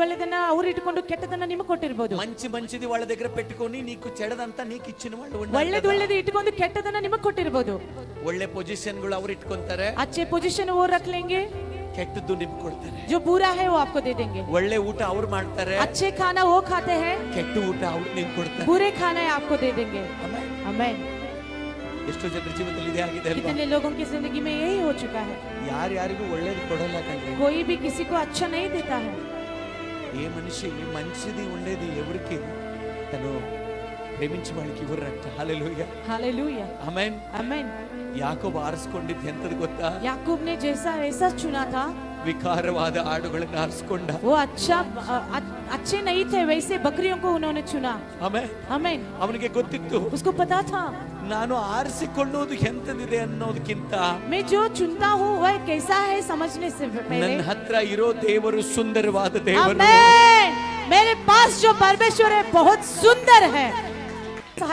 ಒಳ್ಳೆದನ್ನ ಅವರು ಇಟ್ಕೊಂಡು ಕೆಟ್ಟದನ್ನ ನಿಮಗೆ ಕೊಟ್ಟಿರಬಹುದು. మంచిది వాళ్ళ దగ్గర పెట్టుకొని నీకు చెడదంతా నీకు ఇచ్చిన వాళ్ళు ಒಳ್ಳೆದು ಇಟ್ಕೊಂಡು ಕೆಟ್ಟದನ್ನ ನಿಮಗೆ ಕೊಟ್ಟಿರಬಹುದು. ಒಳ್ಳೆ ಪೊಸಿಷನ್ಗಳು ಅವರು ಇಟ್ಕೊಂತಾರೆ, अच्छे पोजीशन वो रख लेंगे, ಕೆಟ್ಟದ್ದು ನಿಮಗೆ ಕೊಡ್ತಾರೆ. जो बुरा है वो आपको दे देंगे. ಒಳ್ಳೆ ಊಟ ಅವರು ಮಾಡ್ತಾರೆ, अच्छे खाना वो खाते हैं, ಕೆಟ್ಟ ಊಟ ಅವರು ನಿಮಗೆ ಕೊಡ್ತಾರೆ. बुरे खाना आपको दे देंगे. आमीन. ಎಷ್ಟೋ ಜನರ ಜೀವನದಲ್ಲಿ ಇದೇ ಆಗಿದೆ ಅಲ್ವಾ? कितने लोगों की जिंदगी में यही हो चुका है. ಯಾರ್ಯಾರಿಗೂ ಒಳ್ಳೇದು ಕೊಡಲ್ಲ ಕಣ್ರಿ. कोई भी किसी को अच्छा नहीं देता है. ఏ మనిషి మంచిది ఉండేది ఎవరికి తను ప్రేమించి వాళ్ళకి ఇవ్వరంట. హల్లెలూయా हालेलुया ఆమేన్ आमीन. యాకోబు ఆరిಸಿಕೊಂಡಿದ್ದು ಎಂತದು ಗೊತ್ತಾ? याकूब ने जैसा ऐसा चुना था, ವಿಕಾರವಾದ ಆಡುಗಳನ್ನು ಆರಿಸಿಕೊಂಡ. वो अच्छे नहीं थे वैसे बकरियों को उन्होंने चुना. ಆಮೇನ್ आमीन. ಅವನಿಗೆ ಗೊತ್ತಿತ್ತು, उसको पता था ನಾನು ಆರಿಸಿಕೊಳ್ಳೋದು ಎಂತದಿದೆ ಅನ್ನೋದಕ್ಕಿಂತ मैं जो चुनता हूँ वह कैसा है समझने से पहले ನನ್ನ ಹತ್ರ ಇರೋ ದೇವರು ಸುಂದರವಾದ ದೇವರು. आमीन. मेरे पास जो परमेश्वर है बहुत सुंदर है.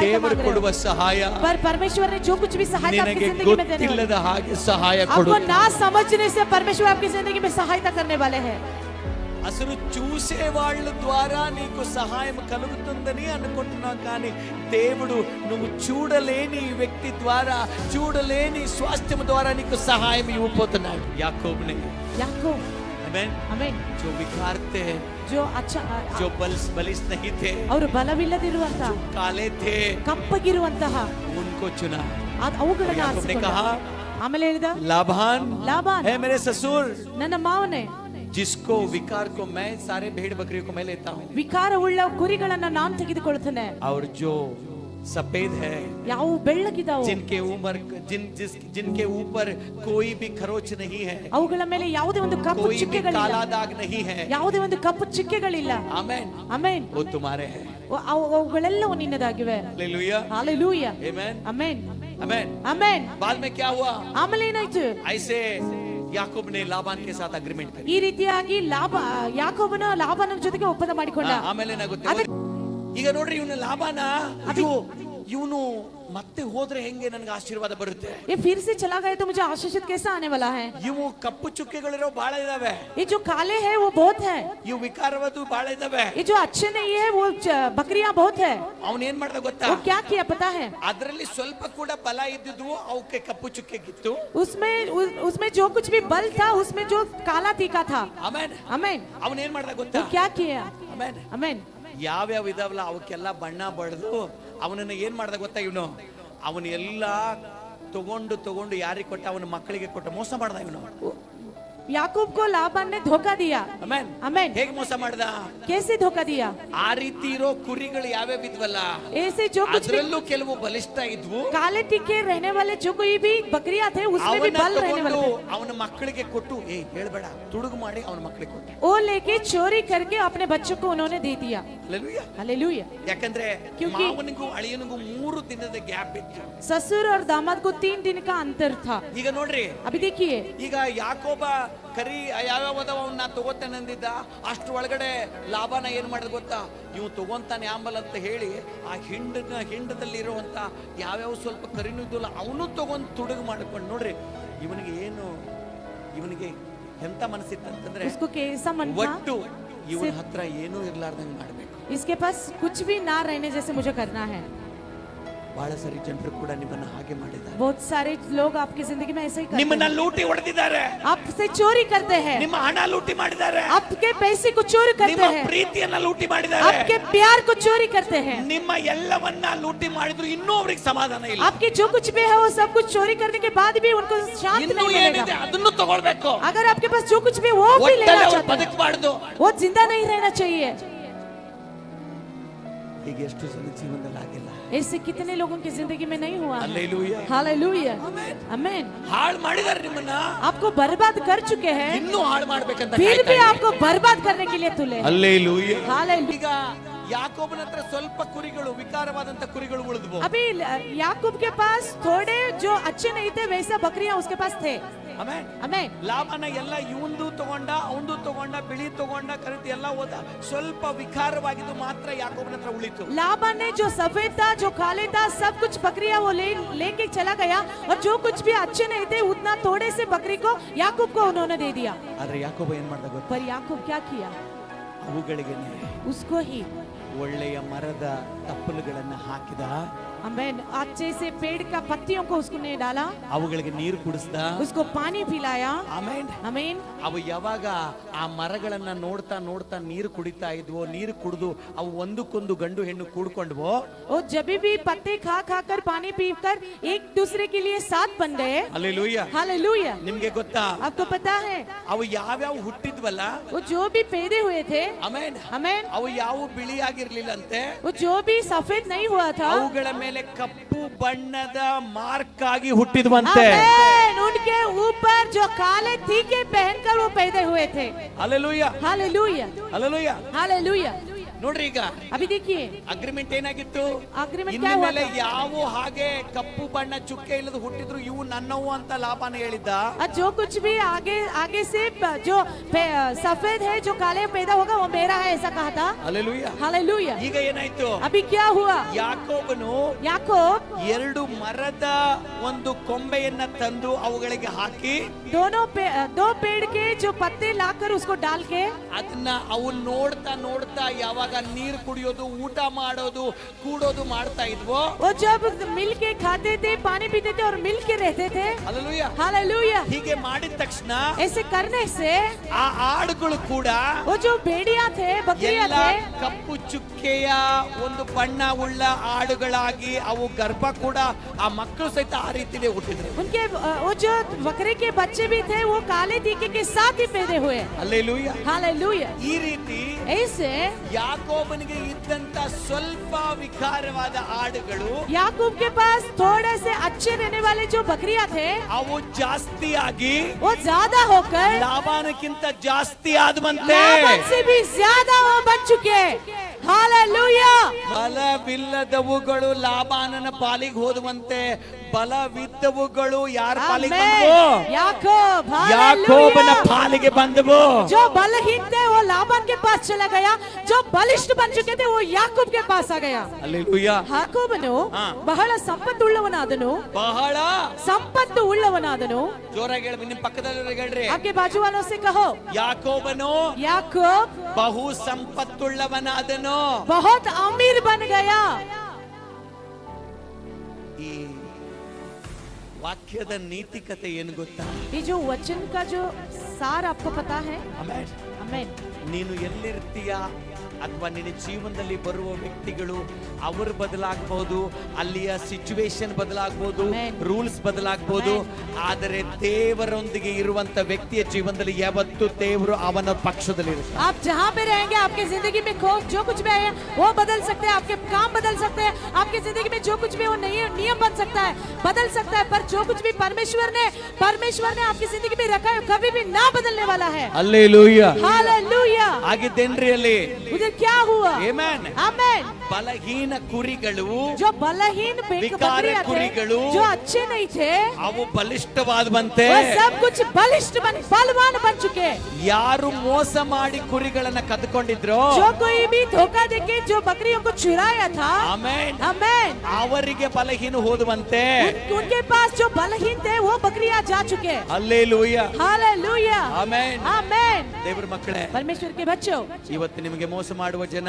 ದೇವರು ಕೊಡುವ ಸಹಾಯ, पर परमेश्वर ने जो कुछ भी सहायता आपकी जिंदगी में देने ಗೊತ್ತಿಲ್ಲದ ಹಾಗೆ ಸಹಾಯ आपको ಕೊಡುತ್ತಾರೆ. ना समझने से परमेश्वर आपकी जिंदगी में सहायता करने वाले हैं. అసలు చూసే వాళ్ళ ద్వారా నీకు సహాయం కలుగుతుందని అనుకుంటున్నావు, కానీ దేవుడు నువ్వు చూడలేని వ్యక్తి ద్వారా, చూడలేని స్వాస్థ్యం ద్వారా నీకు సహాయం ఇవ్వబోతున్నాడు. యాకోబుని आमीन आमीन. जो विकार थे, जो अच्छा जो बलिष्ठ नहीं थे, ಅವರು ಬಲವಿಲ್ಲದಿರುವಂತಹ, काले थे, ಕಪ್ಪಗಿರುವಂತಹ उनको चुना. ಅವುಗಳನ್ನು याकूब ने कहा, ಆಮೇಲೆ ಹೇಳಿದ लाबान है मेरे ससुर, ನನ್ನ ಮಾವನೇ, जिसको विकार को मैं सारे भेड़ बकरियों को मैं लेता हूँ, ವಿಕಾರವುಳ್ಳ ಕುರಿಗಳನ್ನ ನಾನು ತೆಗೆದುಕೊಳ್ಳುತ್ತೇನೆ. और जो सफेद है, ಯಾವ ಬೆಳ್ಳಗಿದಾವು, जिनके ऊपर कोई भी खरोच नहीं है, ಅವುಗಳ ಮೇಲೆ ಯಾವುದೇ ಒಂದು ಕಪ್ಪು कोई भी ಚಿಕ್ಕೆಗಳಿಲ್ಲ, काला दाग नहीं है, ಯಾವುದೇ ಒಂದು ಕಪ್ಪು ಚಿಕ್ಕೆಗಳಿಲ್ಲ. आमीन ಆಮೆನ್. वो तुम्हारे हैं. ಅವುಗಳೆಲ್ಲವೂ ನಿನ್ನದಾಗಿವೆ. हालेलुया ಹಾಲೆಲೂಯಾ आमीन ಆಮೆನ್ आमीन. ಆಮೆನ್. बाद में क्या हुआ? ಆಮೇಲೆ ಏನಾಯ್ತು? ऐसे याकूब ने लाबान के साथ अग्रीमेंट ಈ ರೀತಿಯಾಗಿ ಯಾಕೋಬನ ಲಾಬಾನನ ಜೊತೆಗೆ ಒಪ್ಪಂದ ಮಾಡಿಕೊಂಡ. ಆಮೇಲೆ ಏನಾಗುತ್ತೆ ಈಗ ನೋಡ್ರಿ, ಇವನು ಲಾಬಾನ ಇವನು ಮತ್ತೆ ಹೋದ್ರೆ ಹೆಂಗೆ ನನಗೆ ಆಶೀರ್ವಾದ ಬರುತ್ತೆ? ये फिर से चला गया तो मुझे आशीषित कैसा आने वाला है? ಇವು ಕಪ್ಪು ಚುಕ್ಕೆಗಳಿರೋ ಬಹಳ ಇದಾವೆ, ये जो काले हैं वो बहुत है, ಇವು ವಿಕಾರವಾದ ಬಹಳ ಇದಾವೆ, ये जो अच्छे नहीं है वो बकरियां बहुत है. ಅವನು ಏನ್ ಮಾಡ್ದ ಗೊತ್ತಾ? वो क्या किया पता है? ಅದರಲ್ಲಿ ಸ್ವಲ್ಪ ಕೂಡ ಬಲ ಇದ್ದಿದ್ವು, ಅವಕ್ಕೆ ಕಪ್ಪು ಚುಕ್ಕೆಗಿತ್ತು. उसमें जो कुछ भी बल था उसमें जो काला तीखा था. ಆಮೇನ್ आमीन. ಅವನು ಏನ್ ಮಾಡ್ದ ಗೊತ್ತಾ? तो क्या किया? ಆಮೇನ್ आमीन. ಯಾವ್ಯಾವ ಇದಾವಲ್ಲ ಅವಕ್ಕೆಲ್ಲ ಬಣ್ಣ ಬಡ್ದು ಅವನನ್ನ ಏನ್ ಮಾಡ್ದ ಗೊತ್ತಾ? ಇವನು ಅವನು ಎಲ್ಲ ತಗೊಂಡು ಯಾರಿಗೆ ಕೊಟ್ಟ? ಅವನ ಮಕ್ಕಳಿಗೆ ಕೊಟ್ಟ. ಮೋಸ ಮಾಡ್ದ ಇವನು. याकूब को लाबान ने धोखा दिया. ಆಮೆನ್ आमीन. ಹೇಗೆ ಮೋಸ ಮಾಡ್ದ? कैसे धोखा दिया? ಆ ರೀತಿ ಇರೋ ಕುರಿಗಳು ಯಾವ್ಯಾವ ಇದ್ವಲ್ಲ, ऐसे जो कुछ भी ಅದರಲ್ಲೂ ಕೆಲವು ಬಲಿಷ್ಠ ಇದ್ವು, काले टीके रहने वाले जो कोई भी बकरियां थे उसमें भी बल रहने वाले थे. ಅವನ ಮಕ್ಕಳಿಗೆ ಕೊಟ್ಟು, ಹೇಳ್ಬೇಡ, ತುಡುಗು ಮಾಡಿ ಅವನ ಮಕ್ಕಳಿಗೆ ಕೊಟ್ಟ. वो लेके चोरी करके अपने बच्चों को उन्होंने दे दिया. Hallelujah hallelujah. ಯಾಕಂದ್ರೆ ಮಾವನಿಗೂ ಅಳಿಯನಿಗೂ 3 ದಿನದ ಗ್ಯಾಪ್ ಇತ್ತು. ससुर और दामाद को 3 दिन का अंतर था. ಈಗ ನೋಡ್ರಿ, अभी देखिए, ಈಗ ಯಾಕೋಬ ಕರಿ ಯಾವ್ಯಾವದವನ್ನ ತಗೋತಾನೆ ಅಂದಿದ್ದ, ಅಷ್ಟು ಒಳಗಡೆ ಲಾಭನ ಏನ್ ಮಾಡಿದ ಗೊತ್ತಾ? ಇವ್ ತಗೊಂತಾನೆ ಆಂಬಲ್ ಅಂತ ಹೇಳಿ ಆ ಹಿಂಡದಲ್ಲಿರುವಂತ ಯಾವ್ಯಾವ ಸ್ವಲ್ಪ ಕರಿನೂ ಇದ್ದಲ್ಲ ಅವನು ತಗೊಂಡ್ ತುಡುಗು ಮಾಡ್ಕೊಂಡು, ನೋಡ್ರಿ ಇವನಿಗೆ ಎಂತ ಮನಸ್ಸಿತ್ತಂತಂದ್ರೆ, उसको कैसा मन था? ಒಟ್ಟು ಇವನ ಹತ್ರ ಏನೂ ಇರ್ಲಾರ್ದಂಗ್ ಮಾಡ್ಬೇಕು. इसके पास कुछ भी ना रहने जैसे मुझे करना है. ಬಹಳ ಸರಿ ಜನರು ಕೂಡ ನಿಮ್ಮನ್ನ ಹಾಗೆ ಮಾಡಿದ್ದಾರೆ. बहुत सारे लोग आपकी जिंदगी में ऐसे ही करते ನಿಮ್ಮನ್ನ हैं. ಲೂಟಿ ಹೊಡೆದಿದ್ದಾರೆ, आपसे चोरी करते हैं, ನಿಮ್ಮ ಹಣ ಲೂಟಿ ಮಾಡಿದ್ದಾರೆ, आपके पैसे को चोरी करते ನಿಮ್ಮ हैं, ಪ್ರೀತಿಯನ್ನ ಲೂಟಿ ಮಾಡಿದ್ದಾರೆ, आपके प्यार को चोरी करते हैं. ನಿಮ್ಮ ಎಲ್ಲವನ್ನ ಲೂಟಿ ಮಾಡಿದ್ರು ಇನ್ನೂ ಅವ್ರಿಗೆ ಸಮಾಧಾನ ಇಲ್ಲ. आपके जो कुछ भी है वो सब कुछ चोरी करने के बाद भी उनको शांति ಇನ್ನೂ नहीं ಏನಿದೆ मिलेगा. ಅದನ್ನು ತಗೊಳ್ಬೇಕು. अगर आपके पास जो कुछ भी वो भी ಒಟ್ಟಲ್ಲಿ लेना ಅವ್ರು चाहते हैं, ಬದುಕಬಾರ್ದು. वो जिंदा नहीं रहना चाहिए. ಈಗ ಎಷ್ಟು ಜನ ಜೀವನದಲ್ಲಿ ಆಗಿಲ್ಲ. ऐसे कितने लोगों की जिंदगी में नहीं हुआ है? ಹಲ್ಲೆಲೂಯಾ हालेलूया आमीन. ಹಾಳು ಮಾಡಿದಾರೆ ನಿಮ್ಮನ್ನ, आपको बर्बाद कर चुके हैं, ಇನ್ನೂ ಹಾಳು ಮಾಡ್ಬೇಕಂತ फिर ಕಾಯ್ತಾ भी ಇದ್ದಾರೆ. आपको बर्बाद करने के लिए तुले. Hallelujah hallelujah. ಈಗ ಯಾಕೋಬನ ಹತ್ರ ಸ್ವಲ್ಪ ಕುರಿಗಳು, ವಿಕಾರವಾದಂತ ಕುರಿಗಳು ಉಳಿದ್ವು. अभी याकूब के पास थोड़े जो अच्छे नहीं थे वैसा बकरियां उसके पास थे. ಆಮೆನ್ आमीन. ಲಾಭನ ಎಲ್ಲ ಇವಂದು ತಗೊಂಡ, ಅವಂದು ತಗೊಂಡ, ಬಿಳಿ ತಗೊಂಡ, ಕರಿತಿ ಎಲ್ಲ ಹೋದ. ಸ್ವಲ್ಪ ವಿಕಾರವಾಗಿದ್ದು ಮಾತ್ರ ಯಾಕೋಬನ ಹತ್ರ ಉಳಿತು. लाबान ने जो सफेद था जो काले था सब कुछ बकरियां वो लेके चला गया, और जो कुछ भी अच्छे नहीं थे उतना थोड़े से बकरी को याकूब को उन्होंने दे दिया. ಆದ್ರೆ ಯಾಕೋಬ ಏನ್ ಮಾಡ್ದ ಗೊತ್ತಾ? पर याकूब क्या किया? ಅವುಗಳಿಗೆನೆ उसको ही ಒಳ್ಳೆಯ ಮರದ ತಪ್ಪಲುಗಳನ್ನು ಹಾಕಿದ, आमेन, अच्छे से पेड़ का पत्तियों को उसने डाला, ಅವುಗಳಿಗೆ ನೀರು ಕುಡಿಸ್ದ, उसको पानी पिलाया, ಆಮೇನ್. आमीन। ಅವು ಯಾವಾಗ ಆ ಮರಗಳನ್ನ ನೋಡ್ತಾ ನೋಡ್ತಾ ನೀರು ಕುಡಿತಾ ಇದ್ವೋ, ನೀರು ಕುಡಿದು ಅವು ಒಂದಕ್ಕೊಂದು ಗಂಡು ಹೆಣ್ಣು ಕೂಡ್ಕೊಂಡ್ವೋ, और जब भी पत्ते खा खा कर पानी पीकर एक दूसरे के लिए साथ बन गए। ಹಲ್ಲೆಲೂಯಾ. हालेलुया। ನಿಮ್ಗೆ ಗೊತ್ತಾ, आपको पता है ಅವು ಯಾವ್ಯಾವ ಹುಟ್ಟಿದ್ವಲ್ಲ, वो जो भी पैदा हुए थे, ಆಮೇನ್, आमीन, ಅವು ಯಾವ ಬಿಳಿಯಾಗಿರ್ಲಿಲ್ಲಂತೆ, वो जो भी सफेद नहीं हुआ था, ಅವುಗಳ ಮೇಲೆ ಕಪ್ಪು ಬಣ್ಣದ ಮಾರ್ಕ್ ಆಗಿ ಹುಟ್ಟಿದ್ವಂತೆ. आमीन, उनके ऊपर जो काले टीके पहनकर वो पैदा हुए थे। Hallelujah, hallelujah, hallelujah. हालेलुया। ನೋಡ್ರಿ, ಈಗ अभी देखिए ಅಗ್ರಿಮೆಂಟ್ ಏನಾಗಿತ್ತು, agreement ಇನ್ನು क्या हुआ ಮೇಲೆ था? ಯಾವ ಹಾಗೆ ಕಪ್ಪು ಬಣ್ಣ ಚುಕ್ಕೆ ಇಲ್ಲದ ಹುಟ್ಟಿದ್ರು ಇವು ನನ್ನವು ಅಂತ ಲಾಭನ ಹೇಳಿದ್ದ. जो कुछ भी आगे आगे से जो सफेद है जो काले पैदा होगा वो मेरा है, ऐसा कहा था। ಹಲ್ಲೆಲೂಯಾ. हालेलुया। ಈಗ ಏನಾಯ್ತು, अभी क्या हुआ, ಯಾಕೋಬನು याकूब ಎರಡು ಮರದ ಒಂದು ಕೊಂಬೆಯನ್ನ ತಂದು ಅವುಗಳಿಗೆ ಹಾಕಿ, दो पेड़ के जो पत्ते लाकर उसको डाल के, ಅದನ್ನ ಅವು ನೋಡ್ತಾ ನೋಡ್ತಾ ಯಾವಾಗ ನೀರು ಕುಡಿಯೋದು, ಊಟ ಮಾಡೋದು, ಕೂಡೋದು ಮಾಡ್ತಾ ಇದ್ವೋ, वो जब मिल के खाते थे, पानी पीते थे और मिल के रहते थे। ಹಲ್ಲೆಲೂಯಾ. हालेलुया। ಹೀಗೆ ಮಾಡಿದ ತಕ್ಷಣ ऐसे करने से ಆ ಆಡುಗಳು ಕೂಡ वो जो भेड़िया थे, बकरियां ಎಲ್ಲ थे, ಕಪ್ಪು ಚುಕ್ಕೆಯ ಒಂದು ಬಣ್ಣ ಉಳ್ಳ ಆಡುಗಳಾಗಿ ಅವು ಗರ್ಭ ಕೂಡ ಆ ಮಕ್ಕಳು ಸಹಿತ ಆ ರೀತಿಲೇ ಹುಟ್ಟಿದ್ರು. उनके वो जो बकरे के बच्चे भी थे वो काले टीके के साथ ही पैदा हुए। ಹಲ್ಲೆಲೂಯಾ. हालेलुया। ಈ ರೀತಿ ऐसे ಯಾಕೋಬನಿಗೆ ಇದ್ದಂತ ಸ್ವಲ್ಪ ವಿಕಾರವಾದ ಆಡುಗಳು याकूब के पास थोड़े से अच्छे रहने वाले जो बकरियां थे ಅವು ಜಾಸ್ತಿ ಆಗಿ वो ज्यादा होकर ಲಾಭಾನಕ್ಕಿಂತ ಜಾಸ್ತಿ ಆದ್ವಂತೆ. लाबान से भी ज्यादा वो बन चुके। हालेलुया। ಬಲವಿಲ್ಲದವುಗಳು ಲಾಬಾನನ ಪಾಲಿಗೆ ಹೋದವಂತೆ, ಬಲವಿದ್ದವುಗಳು ಯಾರ ಪಾಲಿಗೆ आमीन। ಬಂದವು? याकूब, ಯಾಕೋಬನ हालेलुया। ಪಾಲಿಗೆ ಬಂದವು. जो बलहीन थे वो लाबान के पास चला गया, जो बलिष्ठ बन चुके थे वो याकूब के पास आ गया। ಹಲ್ಲೆಲೂಯಾ. ಯಾಕೋಬನು ಹಾ. ಬಹಳ ಸಂಪತ್ತುಳ್ಳವನಾದನು, ಬಹಳ ಸಂಪತ್ತು ಉಳ್ಳವನಾದನು। ಜೋರಾಗಿ ಹೇಳಿ, ನಿಮ್ ಪಕ್ಕದಲ್ಲಿ ಹೇಳ್ರಿ, आपके बाजू वालों से कहो, ಯಾಕೋಬನು याकूब ಬಹು ಸಂಪತ್ತುಳ್ಳವನಾದನು. बहुत अमीर बन गया। ಈ ವಾಕ್ಯದ ನೀತಿಕತೆ ಏನು ಗೊತ್ತಾ? ये जो वचन का जो सार आपको पता है? ಆಮೆನ್. आमीन। ನೀನು ಎಲ್ಲಿರ್ತೀಯ ಅಥವಾ ನಿನ್ನ ಜೀವನದಲ್ಲಿ ಬರುವ ವ್ಯಕ್ತಿಗಳು ಅವರು ಬದಲಾಗಬಹುದು, ಅಲ್ಲಿಯ ಸಿಚುವೇಶನ್ ಬದಲಾಗಬಹುದು, Amen. ರೂಲ್ಸ್ ಬದಲಾಗಬಹುದು, ಆದರೆ ದೇವರೊಂದಿಗೆ ಇರುವಂತ ವ್ಯಕ್ತಿಯ ಜೀವನದಲ್ಲಿ ಯಾವತ್ತೂ ದೇವರು ಅವನ ಪಕ್ಷದಲ್ಲಿ ಇರ್ತಾರೆ. आप जहाँ पे रहेंगे आपकी जिंदगी में जो कुछ भी है वो बदल सकते हैं, आपके काम बदल सकते हैं, आपकी जिंदगी में जो कुछ भी वो नियम बन सकता है, बदल सकता है, पर जो कुछ भी परमेश्वर ने आपकी जिंदगी में रखा है कभी भी ना बदलने वाला है। ಹಲ್ಲೆಲೂಯಾ. हालेलुया। ಆಗಿದ್ದೇನ್ರಿ ಅಲ್ಲಿ? उधर क्या हुआ? ಆಮೆನ್. आमीन। ಬಲಹೀನ ಕುರಿಗಳು, जो बलहीन विकार बकरियां थे, कुरिಗಳು, जो अच्छे नहीं थे, ಅವು ಬಲಿಷ್ಠವಾದವಂತೆ. वो सब कुछ बलिष्ठ बलवान बन चुके। ಯಾರು ಮೋಸ ಮಾಡಿ ಕುರಿಗಳನ್ನ ಕದ್ಕೊಂಡಿದ್ರೋ, जो कोई भी धोखा देके जो बकरियों को चुराया था, ಆಮೆನ್, आमीन, ಅವರಿಗೆ ಬಲಹೀನ ಹೋದವಂತೆ. उनके पास जो बलहीन थे वो बकरियां जा चुके। ಹಲ್ಲೆಲೂಯಾ. हालेलुया। ಆಮೆನ್. आमीन। ದೇವರ ಮಕ್ಕಳೇ, परमेश्वर के बच्चों, ಇವತ್ತು ನಿಮಗೆ ಮೋಸ ಮಾಡುವ ಜನ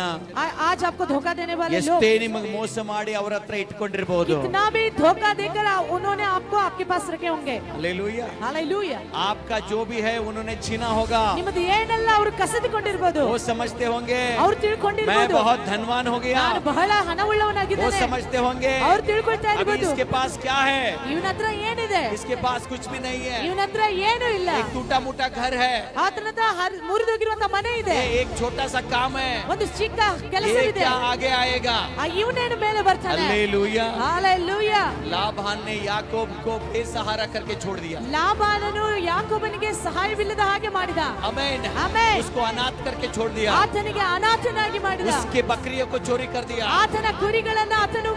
आज आपको धोखा देने वाले लोग ಎಷ್ಟೇ ನಿಮಗೆ ಮೋಸ ಮಾಡಿ ಅವರ ಹತ್ರ ಇಟ್ಕೊಂಡಿರಬಹುದು. कितना भी धोखा देकर उन्होंने आपको आपके पास रखे होंगे। ಹಲ್ಲೆಲೂಯಾ. हालेलुया। आपका जो भी है उन्होंने छीना होगा. ನಿಮ್ಮದು ಏನೆಲ್ಲ ಅವರು ಕಸಿದುಕೊಂಡಿರಬಹುದು, वो समझते होंगे ಅವರು मैं ತಿಳ್ಕೊಂಡಿರಬಹುದು बहुत धनवान हो गया. ನಾನು ಬಹಳ वो ಹಣವುಳ್ಳವನಾಗಿದ್ದೇನೆ, समझते होंगे ಅವ್ರು ತಿಳ್ಕೊಳ್ತಾ अभी ಇರಬಹುದು इसके पास क्या है, ಇವನ ಹತ್ರ ಏನಿದೆ, इसके पास कुछ भी नहीं है. ಇವನ ಹತ್ರ ಏನು ಇಲ್ಲ, एक टूटा मुटा घर है, ಆತನ ಹತ್ರ ಮುರಿದೋಗಿರುವಂತ ಮನೆ ಇದೆ, ये एक छोटा सा काम है, ಒಂದು ಚಿಕ್ಕ ये ಕೆಲಸವಿದೆ, क्या आगे आएगा. ಇವನೇನು ಮೇಲೆ ಬರ್ತಾನೆ. हालेलुया. हालेलुया। लाबान ने याकूब को बेसहारा करके छोड़ दिया. ಲಾಬಾನನು ಯಾಕೋಬನಿಗೆ ಸಹಾಯವಿಲ್ಲದ ಹಾಗೆ ಮಾಡಿದ, आमीन. ಆಮೆನ್, उसको अनाथ करके छोड़ दिया. ಆತನಿಗೆ ಅನಾಥನಾಗಿ ಮಾಡಿದ, उसके बकरियों को चोरी कर दिया. ಆತನ ಕುರಿಗಳನ್ನ ಆತನು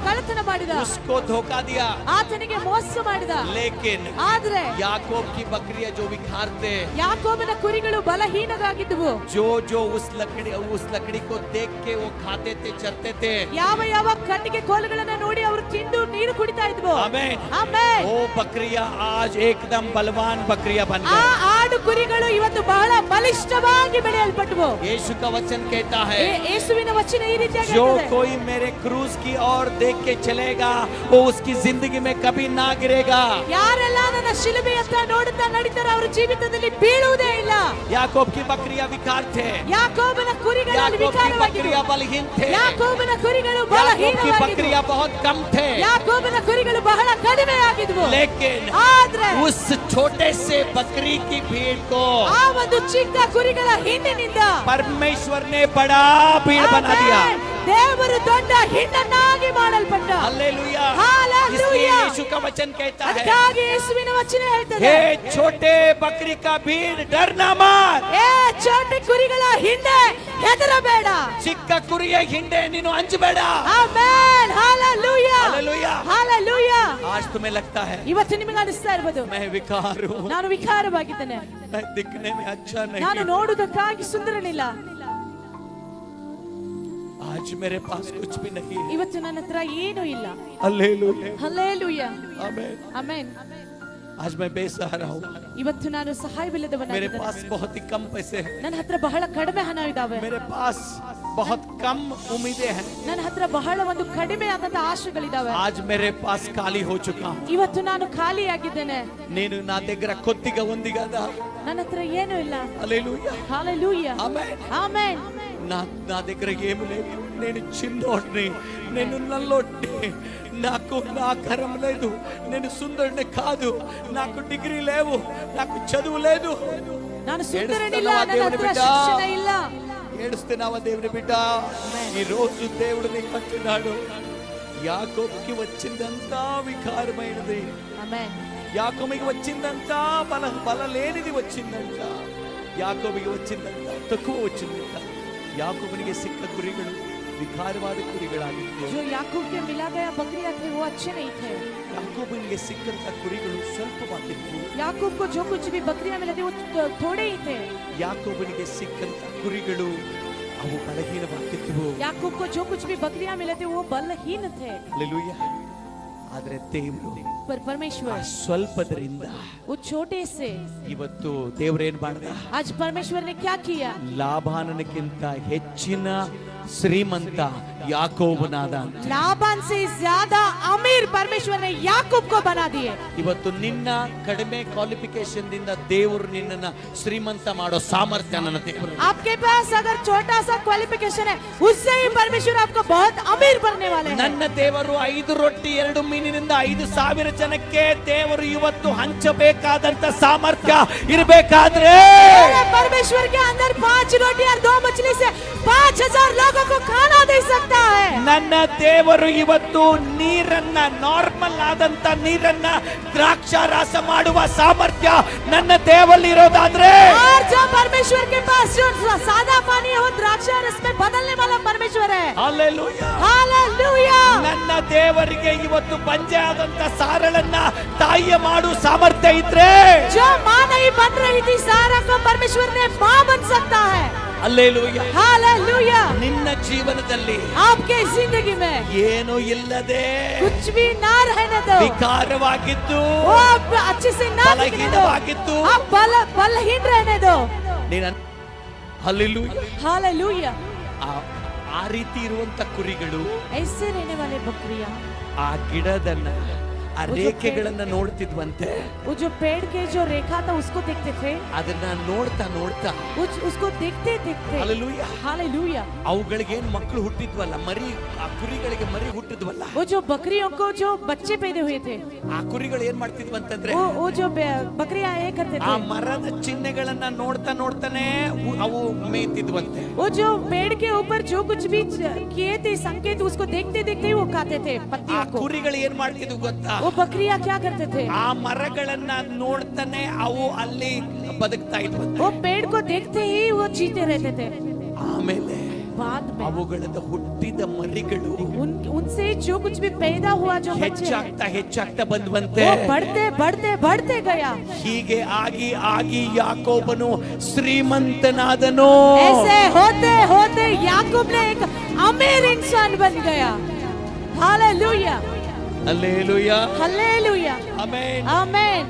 ಕಳ್ಳತನ ಮಾಡಿದ, उसको धोखा दिया. ಆತನಿಗೆ ಮೋಸ ಮಾಡಿದ. लेकिन ಆದ್ರೆ याकूब की बकरियां जो विखार थे, ಯಾಕೋಬನ ಕುರಿಗಳು ಬಲಹೀನರಾಗಿದ್ದವು, जो उस लकड़ी को देख के वो खाते थे, खाते चरते थे। ಯಾವ ಯಾವ ಕಟ್ಟಿಗೆ ಕೋಲುಗಳನ್ನ ನೋಡಿ ಅವರು ತಿಂದು ನೀರು ಕುಡಿತಾ ಇದ್ವು. आमेन। ಆಮೆನ್. वो बकरियां आज एकदम बलवान बकरियां बन ಆ गई। ಆಡು ಕುರಿಗಳು ಇವತ್ತು ಬಹಳ ಬಲಿಷ್ಠವಾಗಿ ಬೆಳೆಯಲ್ಪಟ್ಟವು. यीशु का वचन कहता है, ಯೇಸುವಿನ ವಚನ ಈ ರೀತಿಯಾಗಿ जो ಹೇಳ್ತದೆ, कोई मेरे क्रूस की ओर देख के चलेगा वो उसकी जिंदगी में कभी ना गिरेगा। ಯಾರೆಲ್ಲ ನನ್ನ ಶಿಲುಬೆಯತ್ತ ನೋಡುತ್ತಾ ನಡೀತಾರೆ ಅವರು ಜೀವಿತದಲ್ಲಿ ಬೀಳುವುದೇ ಇಲ್ಲ. याकूब की बकरियां विकार थे, ಯಾಕೋಬನ ಕುರಿಗಳು याकूब की ವಿಕಾರವಾಗಿದ್ದವು. बकरियां बलहीन थे, ಯಾಕೋಬನ ಕುರಿಗಳು याकूब की ಬಲಹೀನವಾಗಿದ್ದವು. बकरियां बहुत कम थे। ಯಾಕೋಬನ ಕುರಿಗಳು ಬಹಳ ಕಡಿಮೆಯಾಗಿದ್ದವು. लेकिन ಆದ್ರೆ उस छोटे से बकरी की भीड़ को ಆ ಒಂದು ಚಿಕ್ಕ ಕುರಿಗಳ ಹಿಂಡಿನಿಂದ परमेश्वर ने बड़ा भीड़ बना दिया। ಆಮೆನ್. ದೇವರು ದೊಡ್ಡ ಹಿಂಡನ್ನಾಗಿ ಮಾಡಲ್ಪಟ್ಟ. हालेलूया। हालेलूया। इसलिए यीशु का वचन कहता है, ಅದಕ್ಕಾಗಿ ಯೇಸುವಿನ ವಚನ ಹೇಳ್ತದೆ, हे छोटे बकरी का भीड़ डरना मत। ಏ ಚೋಟ ಕುರಿಗಳ ಹಿಂಡೆ ಹೆದರಬೇಡ. ಚಿಕ್ಕ ಕುರಿಯ ಹಿಂಡೆ ನೀನು ಅಂಜಬೇಡ। ಆಮೆನ್. ಹಾಲೆಲೂಯಾ. हालेलूया। ಹಾಲೆಲೂಯಾ. आज तुम्हें लगता है ಇವತ್ತು ನಿಮಗೆ ಅನಿಸ್ತಾ ಇರಬಹುದು, मैं विकार हूँ, ನಾನು ವಿಕಾರವಾಗಿದ್ದೇನೆ, मैं दिखने में अच्छा नहीं ನಾನು हूँ। ನೋಡುವುದಕ್ಕಾಗಿ ಸುಂದರನಿಲ್ಲ, आज मेरे पास कुछ भी नहीं है। ಇವತ್ತು ನನ್ನ ಹತ್ರ ಏನೂ ಇಲ್ಲ. हालेलूया। ಹಲ್ಲೆಲೂಯಾ. आमेन। ಆಮೆನ್. आज मैं बेसहारा हूँ, ಇವತ್ತು ನಾನು मेरे ಸಹಾಯವಿಲ್ಲದವನಾಗಿದ್ದೇನೆ. पास बहुत ही कम पैसे हैं, ನನ್ನ ಹತ್ರ ಬಹಳ ಕಡಿಮೆ ಹಣ ಇದಾವೆ, मेरे पास बहुत कम उम्मीदें हैं। ನನ್ನ ಹತ್ರ ಬಹಳ ಒಂದು ಕಡಿಮೆ ಆದಂತ ಆಶೆಗಳಿದಾವೆ. आज मेरे पास खाली हो चुका हूँ। ಇವತ್ತು ನಾನು ಖಾಲಿಯಾಗಿದ್ದೇನೆ, నేను నా దగ్గర కొద్దిగా ఉంది కదా। ನನ್ನ హತ್ರ ಏನೂ ಇಲ್ಲ. హల్లెలూయా। హల్లెలూయా. ఆమేన్। ఆమేన్. నా దగ్గర ఏమి లేదు, నేను చిన్నోడిని, నేను నల్లోడిని, నాకు నా ఆకారం లేదు, నేను సుందరుని కాదు, నాకు డిగ్రీ లేవు, నాకు చదువు లేదు. ನಾನು ಸುಂದರನಿಲ್ಲ, ఏడుస్తున్నావా ನನ್ನ దేవుని ಹತ್ರ బిడ్డ? ಶಿಕ್ಷಣ ಇಲ್ಲ. ఏడుస్తున్నావా దేవుని బిడ్డ? ఈ రోజు దేవుడు నీకు అంటున్నాడు, యాకోబుకి వచ్చిందంతా వికారమైనది, ఆమేన్. యాకోబుకి వచ్చిందంతా బల లేనిది వచ్చిందంట, యాకోబుకి వచ్చిందంతా తక్కువ వచ్చిందంట. ಯಾಕೋಬನಿಗೆ ಸಿಕ್ಕ ಕುರಿಗಳು ವಿಕಾರವಾದ ಕುರಿಗಳಾಗಿತ್ತು. जो याकूब के मिला गया बकरियां थे वो अच्छे नहीं थे. ಯಾಕೋಬನಿಗೆ ಸಿಕ್ಕಂತ ಕುರಿಗಳು ಸ್ವಲ್ಪವಾಗಿತ್ತು. याकूब को जो कुछ भी बकरियां मिली थी वो थोड़े ही थे. ಯಾಕೋಬನಿಗೆ ಸಿಕ್ಕಂತ ಕುರಿಗಳು ಅವು ಬಲಹೀನವಾಗಿದ್ದವು. याकूब को जो कुछ भी बकरियां मिले थे वो बलहीन थे. ಹಲ್ಲೆಲೂಯಾ. ಆದರೆ ದೇವರು पर परमेश्वर ಸ್ವಲ್ಪದರಿಂದ वो छोटे से ಇವತ್ತು ದೇವರೇನ್ ಮಾಡ್ದ? आज परमेश्वर ने क्या किया? ಲಾಬಾನನಕ್ಕಿಂತ ಹೆಚ್ಚಿನ ಶ್ರೀಮಂತ ಯಾಕೋಬನಾದ. लाबान से ज्यादा अमीर परमेश्वर ने याकूब को बना दिए. ಇವತ್ತು ನಿನ್ನ ಕಡಿಮೆ ಕ್ವಾಲಿಫಿಕೇಶನ್ ದಿಂದ ದೇವರು ನಿನ್ನನ್ನ ಶ್ರೀಮಂತ ಮಾಡೋ ಸಾಮರ್ಥ್ಯ ನನ್ನ ದೇವರು. आपके पास अगर छोटा सा क्वालिफिकेशन है उससे ही परमेश्वर आपको बहुत अमीर बनने वाले हैं. ನನ್ನ ದೇವರು 5 ರೊಟ್ಟಿ 2 ಮೀನಿನಿಂದ 5,000 ಜನಕ್ಕೆ ದೇವರು ಇವತ್ತು ಹಂಚಬೇಕಾದಂತ ಸಾಮರ್ಥ್ಯ ಇರಬೇಕಾದ್ರೆ परमेश्वर के अंदर 5 रोटी और 2 मछली से 5,000 लोगों को खाना दे सकता है. ನನ್ನ ದೇವರು ಇವತ್ತು ನೀರನ್ನ ನಾರ್ಮಲ್ ಆದಂತ ನೀರನ್ನ ದ್ರಾಕ್ಷಾರಸ ಮಾಡುವ ಸಾಮರ್ಥ್ಯ ನನ್ನ ದೇವರಲ್ಲಿ ಇರೋದಾದ್ರೆ, और जो परमेश्वर के पास जो सादा पानी है वो द्राक्षा रस में बदलने वाला परमेश्वर है. ಹಲ್ಲೆಲೂಯಾ. हालेलुया. ನನ್ನ ದೇವರಿಗೆ ಇವತ್ತು ಬಂಜೆ ಆದಂತ ಸಾರಳನ್ನ ತಾಯಿಯ ಮಾಡು ಸಾಮರ್ಥ್ಯ ಇದ್ರೆ, जो माँ नहीं बन रही थी सारा को परमेश्वर ने माँ बन सकता है. ಹಲ್ಲೆಲೂಯಾ. हालेलुया. ನಿನ್ನ ಜೀವನದಲ್ಲಿ आपके जिंदगी में ಏನು ಇಲ್ಲದೆ कुछ भी ना रहने दो, ವಿಕಾರವಾಗಿದ್ದು वो आप अच्छे से ना दिखने दो, ಬಲಹೀನವಾಗಿದ್ದು आप बलहीन रहने दो. ನೀನ ಹಲ್ಲೆಲೂಯಾ. हालेलुया. ಆ ರೀತಿ ಇರುವಂತ ಕುರಿಗಳು ऐसे रहने वाले बकरियां ಆ ಗಿಡದನ್ನ ಆ ರೇಖೆಗಳನ್ನ ನೋಡ್ತಿದ್ವಂತೆ. वो जो पेड़ के जो रेखा था उसको देखते थे, ಅದನ್ನ ನೋಡ್ತಾ ನೋಡ್ತಾ उसको देखते देखते ಹಲ್ಲೆಲೂಯಾ. हालेलुया. ಅವುಗಳಿಗೆ ಏನ್ ಮಕ್ಕಳು ಹುಟ್ಟಿದ್ವಲ್ಲ, ಮರಿ, ಆ ಕುರಿಗಳಿಗೆ ಮರಿ ಹುಟ್ಟಿದ್ವಲ್ಲ, वो जो बकरियों को जो बच्चे पैदा हुए थे ಆ ಕುರಿಗಳು ಏನ್ ಮಾಡ್ತಿದ್ವಂತಂದ್ರೆ वो जो बकरियां ये करते ಆ थे, ಮರದ ಚಿಹ್ನೆಗಳನ್ನ ನೋಡ್ತಾ ನೋಡ್ತಾನೆ ಅವು ಮೇಯ್ತಿದ್ವಂತೆ. वो जो पेड़ के ऊपर जो कुछ भी किए थे संकेत उसको देखते देखते ही वो खाते थे ಆ पत्तियों को. ಕುರಿಗಳು ಏನ್ ಮಾಡ್ತಿದ್ವು ಗೊತ್ತಾ? वो बकरियां क्या करते थे? ಆ ಮರಗಳನ್ನ ನೋಡ್ತಾನೆ ಅವು ಅಲ್ಲಿ ಬದುಕ್ತಾ ಇದ್ವಂತೆ. वो पेड़ को देखते ही वो जीते रहते थे. ಆಮೇಲೆ बाद में ಅವುಗಳಿಂದ ಹುಟ್ಟಿದ ಮರಿಗಳು उनसे जो कुछ भी पैदा हुआ, जो बच्चे ಹೆಚ್ಚಾಗ್ತಾ ಬಂದ್ವಂತೆ. वो बढ़ते बढ़ते बढ़ते गया. ಹೀಗೆ ಆಗಿ ಆಗಿ ಯಾಕೋಬನು ಶ್ರೀಮಂತನಾದನು. ऐसे होते होते याकूब ने एक अमीर इंसान बन गया. Hallelujah, hallelujah, hallelujah, amen. Amen.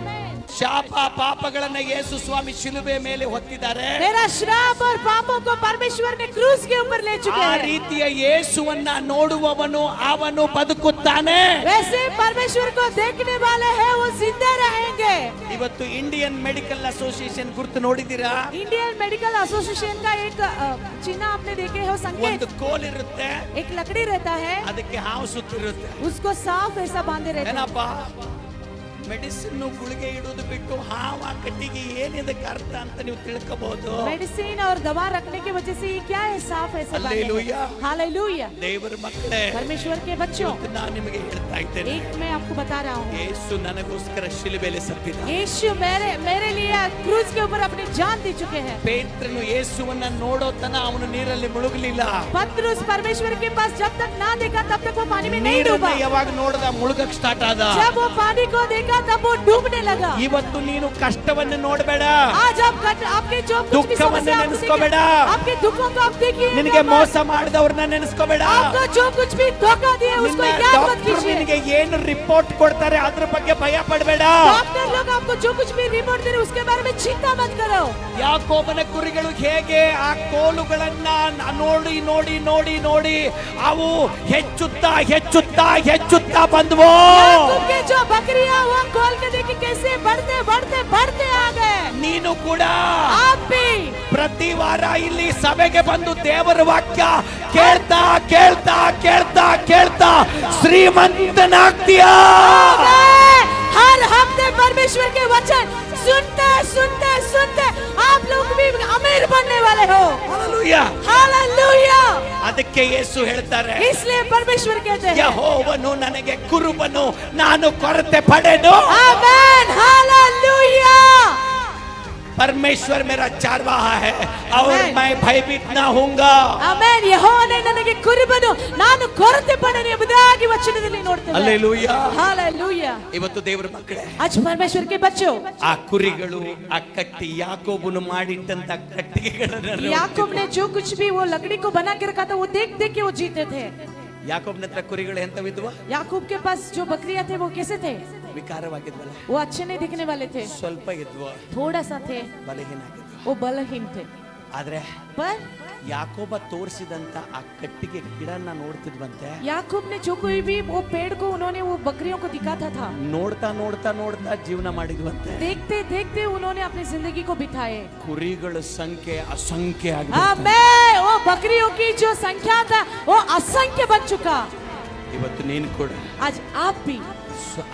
ಶಾಪ ಪಾಪಗಳನ್ನ ಯೇಸು ಸ್ವಾಮಿ ಶಿಲುಬೆ ಮೇಲೆ ಹೊತ್ತಿದ್ದಾರೆ. मेरा श्राप और पापों को परमेश्वर ने क्रूस के ऊपर ले चुके ಆ हैं. ರೀತಿಯ ಯೇಸುವನ್ನ ನೋಡುವವನು ಅವನು ಬದುಕುತ್ತಾನೆ. वैसे परमेश्वर को देखने वाले हैं वो जिंदा रहेंगे. ಇವತ್ತು ಇಂಡಿಯನ್ ಮೆಡಿಕಲ್ ಅಸೋಸಿಯೇಷನ್ ಗುರುತು ನೋಡಿದ್ದೀರಾ? इंडियन मेडिकल एसोसिएशन का एक चिन्ह आपने देखे हो, संकेत. ಒಂದು ಕೋಲ್ ಇರುತ್ತೆ, एक लकड़ी रहता है, ಅದಕ್ಕೆ ಹಾವು ಸುತ್ತಿರುತ್ತೆ. उसको साफ ऐसा बांधे रहते हैं. ಏನಪ್ಪಾ ಮೆಡಿಸಿನ್ ಗುಳಿಗೆ ಇಡೋದು ಬಿಟ್ಟು ಹಾವ ಕಟ್ಟಿಗೆ ಏನಿದಕ್ಕೆ ಅರ್ಥ ಅಂತ ನೀವು ತಿಳ್ಕೋಬಹುದು. मेडिसिन और दवा रखने की वजह से ये क्या है, साफ ऐसे बांधे हैं. Hallelujah, hallelujah. ದೇವರ ಮಕ್ಕಳೇ, परमेश्वर के बच्चों, ನಾನು ನಿಮಗೆ ಹೇಳ್ತಾ ಇದ್ದೇನೆ, एक मैं आपको बता रहा हूँ, ಯೇಸು ನನಗೋಸ್ಕರ ಶಿಲುಬೆಯಲ್ಲಿ ಸತ್ತಿದ. यीशु मेरे लिए क्रूज के ऊपर अपनी जान दे चुके हैं. ಪೇತ್ರನು ಯೇಸುವನ್ನ ನೋಡೋ ತನ ಅವನು ನೀರಲ್ಲಿ ಮುಳುಗಲಿಲ್ಲ. पतरस परमेश्वर के पास जब तक ना देखा तब तक वो पानी में नहीं ನೀರನ್ನ डूबा. ಯಾವಾಗ ನೋಡಿದ ಮುಳುಗಕ್ಕೆ ಸ್ಟಾರ್ಟ್ ಆದ. जब वो पानी को देखा तब वो डूबने लगा. ಇವತ್ತು ನೀನು ಕಷ್ಟವನ್ನು ನೋಡಬೇಡ, आज आप आपके जो कुछ भी ದುಃಖವನ್ನು समस्या, ನೆನೆಸ್ಕೋಬೇಡ, आपके दुखों को आप देखिए, ನಿನಗೆ ಮೋಸ ಮಾಡಿದವ್ರನ್ನ ನೆನೆಸ್ಕೋಬೇಡ. आपको जो कुछ भी धोखा दिए उसको याद मत ಡಾಕ್ಟರ್ कीजिए. ನಿನಗೆ ಏನು ರಿಪೋರ್ಟ್ ಕೊಡ್ತಾರೆ ಅದ್ರ ಬಗ್ಗೆ ಭಯ ಪಡಬೇಡ. डॉक्टर लोग आपको जो कुछ भी रिपोर्ट दे रहे उसके बारे में चिंता मत करो. ಯಾಕೋಬನ ಕುರಿಗಳು ಹೇಗೆ ಆ ಕೋಲುಗಳನ್ನ ನೋಡಿ ನೋಡಿ ನೋಡಿ ನೋಡಿ ಅವು ಹೆಚ್ಚುತ್ತಾ ಹೆಚ್ಚುತ್ತಾ ಹೆಚ್ಚುತ್ತಾ ಬಂದ್ವು. याकूब के जो बकरियां वो खोल के देखिए कैसे बढ़ते बढ़ते बढ़ते आ गए. ನೀನು ಕೂಡ आप भी ಪ್ರತಿ ವಾರ ಇಲ್ಲಿ ಸಭೆಗೆ ಬಂದು ದೇವರ ವಾಕ್ಯ ಕೇಳ್ತಾ ಕೇಳ್ತಾ ಕೇಳ್ತಾ ಕೇಳ್ತಾ ಶ್ರೀಮಂತನಾಗ್ತೀಯಾ. हर हफ्ते परमेश्वर के वचन सुनते सुनते सुनते आप लोग भी अमीर बनने वाले हो. ಹಾಲೆಲೂಯಾ. हालेलुया. ಅದಕ್ಕೆ ಯೇಸು ಹೇಳ್ತಾರೆ, इसलिए परमेश्वर कहते हैं, ಯೆಹೋವನು ನನಗೆ ಕುರುಬನು, ನಾನು ಕೊರತೆ ಪಡೆದು. आमेन, हालेलुया. परमेश्वर मेरा चारवाहा है और Amen. मैं भयभीत ना होऊंगा. ಆಮೆನ್. ಯೆಹೋವನೇ ನನಗೆ ಕುರುಬನು, ನಾನು ಕೊರತೆ ಪಡನೆ ಎಂಬುದಾಗಿ ವಚನದಲ್ಲಿ ನೋಡ್ತೇವೆ. ಹಲ್ಲೆಲೂಯಾ. हालेलुया. ಇವತ್ತು ದೇವರ ಮಕ್ಕಳೇ, आज परमेश्वर के बच्चों, ಆ ಕುರಿಗಳು ಆ ಕಟ್ಟಿ ಯಾಕೋಬನು ಮಾಡಿಟ್ಟಂತ ಕಟ್ಟಿಗೆಗಳನ್ನು याकूब ने जो कुछ भी वो लकड़ी को बना के रखा था वो देख देख के वो जीते थे. ಯಾಕೋಬನ ಹತ್ರ ಕುರಿಗಳು ಎಂತವಿದ್ವ? याकूब के पास जो बकरियां थे वो कैसे थे? ವಿಕಾರವಾಗಿದ್ವಲ್ಲ, वो अच्छे नहीं दिखने वाले थे, ಸ್ವಲ್ಪ ಇದ್ವ, थोड़ा सा थे, ಬಲಹೀನ ಆಗಿದ್ವ. वो बलहीन थे. ಆದ್ರೆ पर ಯಾಕೋಬ ತೋರಿಸಿದಂತ ಆ ಕಟ್ಟಿಗೆ ಗಿಡನ ನೋಡ್ತಿದ್ವಂತೆ. याकूब ने जो कोई भी वो पेड़ को उन्होंने वो बकरियों को दिखाता था, ನೋಡ್ತಾ ನೋಡ್ತಾ ನೋಡ್ತಾ ಜೀವನ ಮಾಡಿದ್ವಂತೆ. देखते देखते उन्होंने अपनी जिंदगी को बिताए. ಕುರಿಗಳ ಸಂಖ್ಯೆ ಅಸಂಖ್ಯ ಆಗಿದೆ. आमेन. वो बकरियों की जो संख्या था वो असंख्य बन चुका. ಇವತ್ತು ನೀನು ಕೂಡ आज आप भी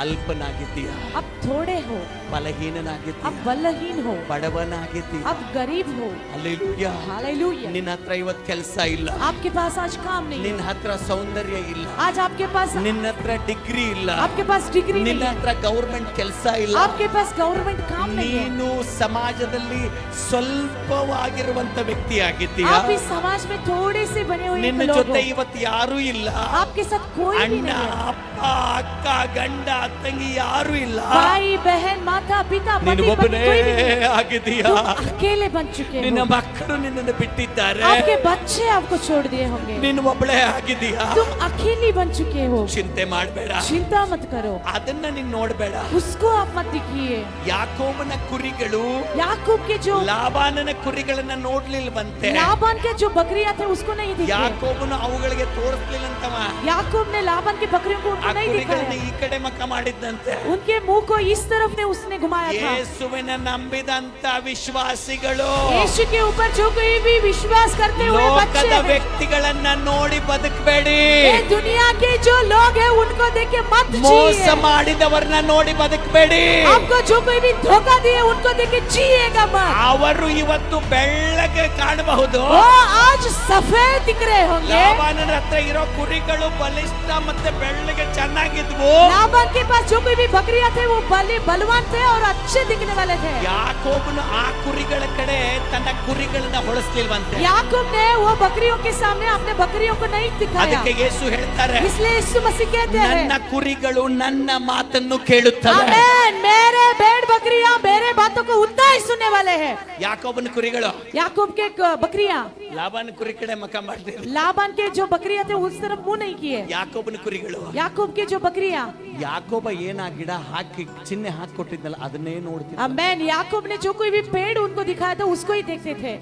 ಅಲ್ಪನಾಗಿದ್ದೀಯ, अब थोड़े हो, ಬಲಹೀನನಾಗಿದ್ದೀಯ, अब बलहीन हो, ಬಡವನಾಗಿದ್ದೀಯ. अब गरीब हो. ಹಲ್ಲೆಲೂಯಾ. हालेलुया. ನಿನ್ನ ಹತ್ರ ಇವತ್ತು ಕೆಲಸ ಇಲ್ಲ, आपके पास आज काम नहीं ನಿನ್ನ है, ಹತ್ರ ಸೌಂದರ್ಯ ಇಲ್ಲ, आज आपके पास ನಿನ್ನ ಹತ್ರ ಡಿಗ್ರಿ ಇಲ್ಲ, आपके पास डिग्री ನಿನ್ನ नहीं है, ಹತ್ರ ಗೌರ್ಮೆಂಟ್ ಕೆಲಸ ಇಲ್ಲ, आपके पास गवर्नमेंट काम नहीं है, ನೀನು ಸಮಾಜದಲ್ಲಿ ಸ್ವಲ್ಪವಾಗಿರುವಂತ ವ್ಯಕ್ತಿ ಆಗಿದ್ದೀಯ. आप इस समाज में थोड़े से बने हुए ನಿನ್ನ एक लोग ಜೊತೆ हो. ಇವತ್ತು ಯಾರೂ ಇಲ್ಲ. आपके साथ कोई भी ಅಣ್ಣ नहीं है, ಅಪ್ಪ ಅಕ್ಕ ಗಂಡ ತಂಗಿ ಯಾರೂ ಇಲ್ಲ. भाई बहन माता पिता ನೀನು पति ಒಬ್ಬನೇ पत्नी कोई भी नहीं है. ಆಗಿದ್ದೀಯ. तुम अकेले बन चुके ನಿನ್ನ हो, ಮಕ್ಕಳು ನಿನ್ನನ್ನು ಬಿಟ್ಟಿದ್ದಾರೆ, आपके बच्चे आपको छोड़ दिए होंगे, ನೀನು ಒಬ್ಬಳೇ ಆಗಿದ್ದೀಯ. तुम अकेली बन चुके हो. ಚಿಂತೆ ಮಾಡಬೇಡ, चिंता मत करो, ಅದನ್ನ ನೀನು ನೋಡಬೇಡ. उसको आप मत देखिए. ಯಾಕೋಬನ ಕುರಿಗಳು याकूब के जो ಲಾಬಾನನ ಕುರಿಗಳನ್ನ ನೋಡ್ಲಿಲ್ವಂತೆ. लाबान के जो बकरियां थे उसको नहीं दिखे. ಯಾಕೋಬನು ಅವುಗಳಿಗೆ ತೋರಿಸ್ಲಿಲ್ಲಂತವ. याकूब ने लाबान के बकरियों को ಆ उनको नहीं ಕುರಿಗಳನ್ನ दिखाया, ಈ कड़े मक्का ಮಾಡಿದ್ದಂತೆ. उनके मुंह को इस तरफ ने उसने घुमाया था. ಯೇಸುವಿನ ನಂಬಿದಂತ ವಿಶ್ವಾಸಿಗಳು यीशु के ऊपर जो कोई भी विश्वास करते हुए बच्चे ಲೋಕದ हैं, ವ್ಯಕ್ತಿಗಳನ್ನ ನೋಡಿ ಬದುಕಬೇಡಿ. ये दुनिया के जो लोग हैं उनको देख के मत ಮೋಸ जिए. ಮಾಡಿದವರನ್ನ ನೋಡಿ ಬದುಕಬೇಡಿ. आपको जो कोई भी धोखा दिए उनको देख के जिएगा मत. ಅವರು ಇವತ್ತು ಬೆಳ್ಳಗೆ ಕಾಣಬಹುದು. वो आज सफेद दिख रहे होंगे. ಲಾಬಾನನ ಹತ್ರ ಇರೋ ಕುರಿಗಳು ಬಲಿಷ್ಠ ಮತ್ತೆ ಬೆಳ್ಳಗೆ ಚೆನ್ನಾಗಿದ್ವು. लाबान के पास जो कोई भी बकरियां थे वो बलवान थे और अच्छे दिखने वाले थे। ಯಾಕೋಬನು ಆ ಕುರಿಗಳ ಕಡೆ ತನ್ನ ಕುರಿಗಳನ್ನ ಹೊಳಸ್ಲಿಲ್ವಂತೆ. याकूब ने वो बकरियों के सामने अपने बकरियों को नहीं दिखाया। ಅದಕ್ಕೆ ಯೇಸು ಹೇಳ್ತಾರೆ, इसलिए यीशु मसीह कहते हैं, ನನ್ನ ಕುರಿಗಳು ನನ್ನ ಮಾತನ್ನು ಕೇಳುತ್ತವೆ. आमीन, मेरे भेड़ बकरियां मेरे बातों को उतना ही सुनने वाले हैं। ಯಾಕೋಬನ ಕುರಿಗಳು याकूब के बकरियां ಲಾಬಾನ ಕುರಿ ಕಡೆ ಮಕ ಮಾಡ್ತಿದ್ರು. लाबान के जो बकरियां थे उस तरफ मुंह नहीं किए। ಯಾಕೋಬನ ಕುರಿಗಳು याकूब के जो बकरियां, ಯಾಕೋಬ ಏನ ಗಿಡ ಹಾಕಿ ಚಿಹ್ನೆ ಹಾಕಿ ಕೊಟ್ಟಿದ್ನಲ್ಲ ಅದನ್ನೇ ನೋಡ್ತಿದ್ರು. आमीन, याकूब ने जो कोई भी पेड़ उनको दिखाया था उसको ही देखते थे।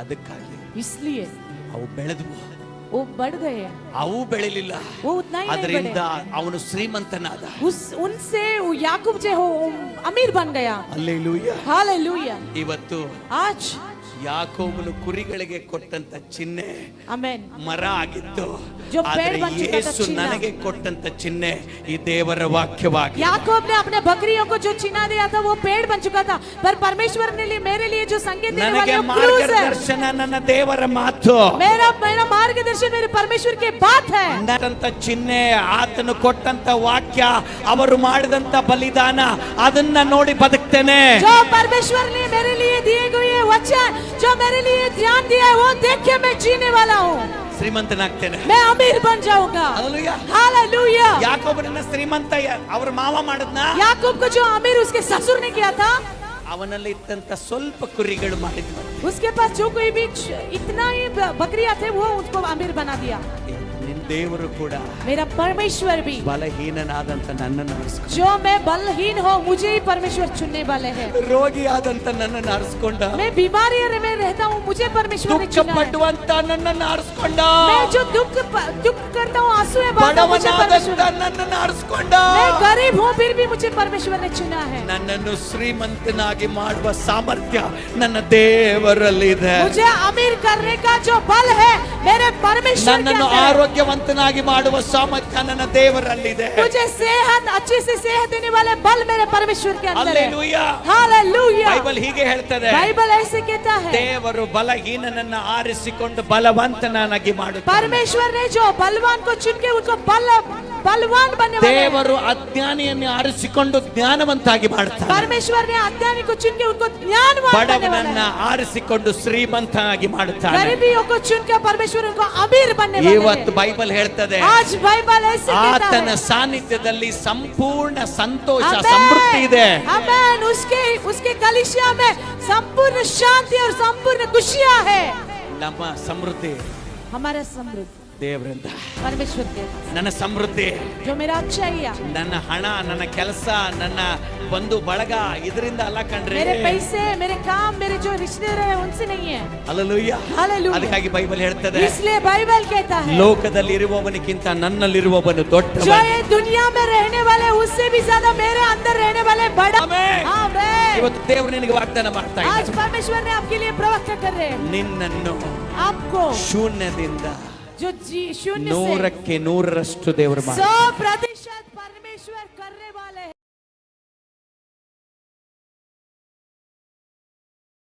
ಅದಕ್ಕಾಗಿ इसलिए ಅವು ಬೆಳೆದವು. वो बढ़ गए, ಅವು ಬೆಳೆಲಿಲ್ಲ. वो उतना ही नहीं ಅದರಿಂದ बढ़े। ಅವನು ಶ್ರೀಮಂತನಾದ. उनसे वो याकूब जो हो अमीर बन गया। ಹಲ್ಲೆಲೂಯಾ. हालेलुया। ಇವತ್ತು आज ಯಾಕೋಬನು ಕುರಿಗಳಿಗೆ ಕೊಟ್ಟಂತ ಚಿಹ್ನೆ आमीन ಮರ ಆಗಿತ್ತು. जो पेड़ ಆದರೆ बन चुका था ಯೇಸು चिन्ह। ನನಗೆ ಕೊಟ್ಟಂತ ಚಿಹ್ನೆ ಈ ದೇವರ ವಾಕ್ಯವಾಗಿ. याकूब ने अपने बकरियों को जो चिन्ह दिया था वो पेड़ बन चुका था, पर परमेश्वर ने लिए मेरे लिए जो संकेत देने वाले ನನಗೆ वो क्रूस है। ಮಾರ್ಗದರ್ಶನ ನನ್ನ ದೇವರ ಮಾತು. मेरा मार्गदर्शन मेरे परमेश्वर के बात है। ನನ್ನಂತ ಚಿಹ್ನೆ ಆತನು ಕೊಟ್ಟಂತ ವಾಕ್ಯ ಅವರು ಮಾಡಿದಂತ ಬಲಿದಾನ ಅದನ್ನ ನೋಡಿ ಬದುಕ್ತೇನೆ. जो परमेश्वर ने मेरे लिए दिए गए वचन जो मेरे लिए ध्यान दिया है वो देख के मैं जीने वाला हूँ। ಶ್ರೀಮಂತನಾಗ್ತೇನೆ. मैं अमीर बन जाऊंगा। ಹಲ್ಲೆಲೂಯಾ. हालेलुया। ಯಾಕೋಬನನ್ನ ಶ್ರೀಮಂತ ಅವ್ರ ಮಾವ ಮಾಡದ್ನ. याकूब को जो अमीर उसके ससुर ने किया था, ಅವನಲ್ಲಿ ಇತ್ತಂತ ಸ್ವಲ್ಪ ಕುರಿಗಳು ಮಾಡಿದ್ವು. उसके पास जो कोई भी इतना ही बकरियां थे वो उसको अमीर बना दिया। ನಿನ್ನ ದೇವರು ಕೂಡ मेरा परमेश्वर भी, ಬಲಹೀನನಾದಂತ ನನ್ನನ್ನು ಆರಿಸ್ಕೊಂಡ. जो मैं बलहीन हो मुझे ही परमेश्वर चुनने वाले हैं। ರೋಗಿಯಾದಂತ ನನ್ನನ್ನು ಆರಿಸ್ಕೊಂಡ. मैं बीमारी में रहता हूँ मुझे परमेश्वर ने ದುಃಖ चुना है। ಪಡುವಂತ ನನ್ನನ್ನು ಆರಿಸ್ಕೊಂಡ. मैं जो दुख करता हूँ आंसू है बहाता हूँ, मुझे परमेश्वर ಬಡವನಾದಂತ ನನ್ನನ್ನು ಆರಿಸ್ಕೊಂಡ. मैं गरीब हूँ फिर भी मुझे परमेश्वर ने चुना है। ನನ್ನನ್ನು ಶ್ರೀಮಂತನಾಗಿ ಮಾಡುವ ಸಾಮರ್ಥ್ಯ ನನ್ನ ದೇವರಲ್ಲಿದೆ. मुझे अमीर करने का जो बल है मेरे परमेश्वर के ನನ್ನನ್ನು अंदर है। ಆರೋಗ್ಯವಂತನಾಗಿ ಮಾಡುವ ಸಾಮರ್ಥ್ಯ ನನ್ನ ದೇವರಲ್ಲಿದೆ. मुझे सेहत अच्छी से सेहत देने वाले बल मेरे परमेश्वर के अंदर है। ಹಲ್ಲೆಲೂಯಾ. हालेलुया। ಬೈಬಲ್ ಹೀಗೆ ಹೇಳ್ತದೆ, बाइबल ऐसे कहता है, ದೇವರು ಬಲಹೀನನನ್ನ ಆರಿಸಿಕೊಂಡು ಬಲವಂತನಾಗಿ ಮಾಡುತ್ತಾನೆ. परमेश्वर ने जो बलवान को चुन के उनको बलवान बनने वाले हैं। ದೇವರು ಅಜ್ಞಾನಿಯನ್ನು ಆರಿಸಿಕೊಂಡು ಜ್ಞಾನವಂತಾಗಿ ಮಾಡ್ತಾನೆ. परमेश्वर ने अज्ञानी को चुन के उनको ज्ञानवान बनने वाले ಬಡವನನ್ನ हैं। ಆರಿಸಿಕೊಂಡು ಶ್ರೀಮಂತನಾಗಿ ಮಾಡುತ್ತಾನೆ. गरीबियों को चुन के परमेश्वर उनको अमीर बनने वाले ಇವತ್ತು हैं। ಬೈಬಲ್ ಹೇಳ್ತದೆ, आज बाइबल ऐसे कहता ಆತನ है, ಸಾನ್ನಿಧ್ಯದಲ್ಲಿ ಸಂಪೂರ್ಣ ಸಂತೋಷ आमेन, ಸಮೃದ್ಧಿ ಇದೆ. आमेन, उसके कलीसिया में संपूर्ण शांति और संपूर्ण खुशियां है। ನಮ್ಮ ಸಮೃದ್ಧಿ हमारा समृद्ध ದೇವರಿಂದ. परमेश्वर के, ನನ್ನ ಸಮೃದ್ಧಿ जो मेरा अच्छाइया, ನನ್ನ ಹಣ, ನನ್ನ ಕೆಲಸ, ನನ್ನ ಬಂಧು ಬಳಗ ಇದರಿಂದ ಅಲ್ಲ ಕಣ್ರಿ. मेरे पैसे, मेरे काम, मेरे जो रिश्तेदार हैं उनसे नहीं है। ಹಲ್ಲೆಲೂಯಾ. हालेलुया। ಅದಕ್ಕಾಗಿ ಬೈಬಲ್ ಹೇಳ್ತದೆ, इसलिए बाइबल कहता है, ಲೋಕದಲ್ಲಿ ಇರುವವನಿಗಿಂತ ನನ್ನಲ್ಲಿರುವವನು जो ದೊಡ್ಡವನು. ये दुनिया में रहने वाले उससे भी ज्यादा मेरे अंदर रहने वाले बड़ा। ಆಮೆನ್. आमेन। ಇವತ್ತು ದೇವರು ನಿನಗೆ ವಾಗ್ದಾನ ಮಾಡ್ತಾ आज ಇದ್ದಾನೆ, परमेश्वर ने आपके लिए प्रवक्ता कर रहे हैं, ನಿನ್ನನ್ನು आपको ಶೂನ್ಯದಿಂದ जो शून्य से 100ಕ್ಕೆ 100ರಷ್ಟು ದೇವರು 100% परमेश्वर करने वाले हैं।